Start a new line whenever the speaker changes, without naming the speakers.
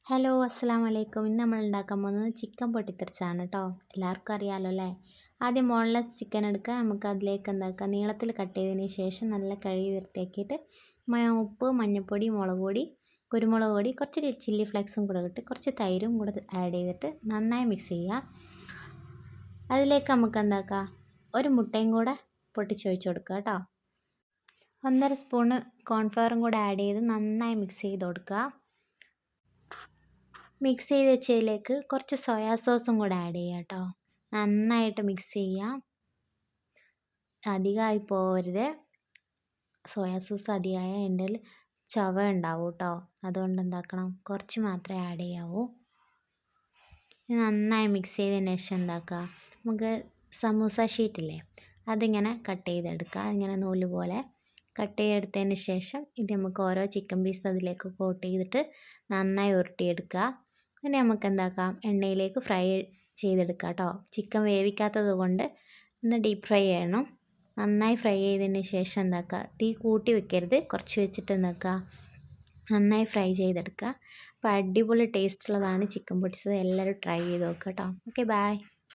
Hello അസ്സലാമു അലൈക്കും. ഇന്ന് നമ്മൾ ഉണ്ടാക്കാൻ പോകുന്നത് ചിക്കൻ പൊട്ടിത്തെറിച്ചാണ് കേട്ടോ. എല്ലാവർക്കും അറിയാമല്ലോ അല്ലേ. ആദ്യം ബോൺലെസ് ചിക്കൻ എടുക്കുക. നമുക്ക് അതിലേക്ക് എന്താക്കുക, നീളത്തിൽ കട്ട് ചെയ്തതിന് ശേഷം നല്ല കഴുകി വൃത്തിയാക്കിയിട്ട് ഉപ്പ്, മഞ്ഞൾപ്പൊടി, മുളക് പൊടി, കുരുമുളക് പൊടി, കുറച്ച് ചില്ലി ഫ്ലേക്സും കൂടെ ഇട്ട് കുറച്ച് തൈരും കൂടെ ആഡ് ചെയ്തിട്ട് നന്നായി മിക്സ് ചെയ്യുക. അതിലേക്ക് നമുക്ക് എന്താക്കുക, ഒരു മുട്ടയും കൂടെ പൊട്ടിച്ചൊഴിച്ച് കൊടുക്കുക കേട്ടോ. 1.5 സ്പൂണ് കോൺഫ്ലവറും കൂടെ ആഡ് ചെയ്ത് നന്നായി മിക്സ് ചെയ്ത് കൊടുക്കുക. മിക്സ് ചെയ്ത് വെച്ചതിലേക്ക് കുറച്ച് സോയാ സോസും കൂടെ ആഡ് ചെയ്യുക കേട്ടോ. നന്നായിട്ട് മിക്സ് ചെയ്യുക. അധികമായി പോകരുത്. സോയാ സോസ് അധികമായ എൻ്റെ ചവ ഉണ്ടാവും കേട്ടോ. അതുകൊണ്ട് എന്താക്കണം, കുറച്ച് മാത്രമേ ആഡ് ചെയ്യാവൂ. നന്നായി മിക്സ് ചെയ്തതിന് ശേഷം എന്താക്കുക, നമുക്ക് സമൂസ ഷീറ്റില്ലേ, അതിങ്ങനെ കട്ട് ചെയ്തെടുക്കുക. അതിങ്ങനെ നൂല് പോലെ കട്ട് ചെയ്തെടുത്തതിന് ശേഷം ഇത് നമുക്ക് ഓരോ ചിക്കൻ പീസ് അതിലേക്ക് കോട്ട് ചെയ്തിട്ട് നന്നായി ഉരുട്ടിയെടുക്കുക. പിന്നെ നമുക്ക് എന്താക്കാം, എണ്ണയിലേക്ക് ഫ്രൈ ചെയ്തെടുക്കാം കേട്ടോ. ചിക്കൻ വേവിക്കാത്തത് കൊണ്ട് ഒന്ന് ഡീപ്പ് ഫ്രൈ ചെയ്യണം. നന്നായി ഫ്രൈ ചെയ്തതിന് ശേഷം എന്താക്കുക, തീ കൂട്ടി വെക്കരുത്, കുറച്ച് വെച്ചിട്ട് എന്താക്കുക, നന്നായി ഫ്രൈ ചെയ്തെടുക്കുക. അപ്പോൾ അടിപൊളി ടേസ്റ്റുള്ളതാണ് ചിക്കൻ പൊട്ടിച്ചത്. എല്ലാവരും ട്രൈ ചെയ്ത് നോക്കുക കേട്ടോ. Okay, by.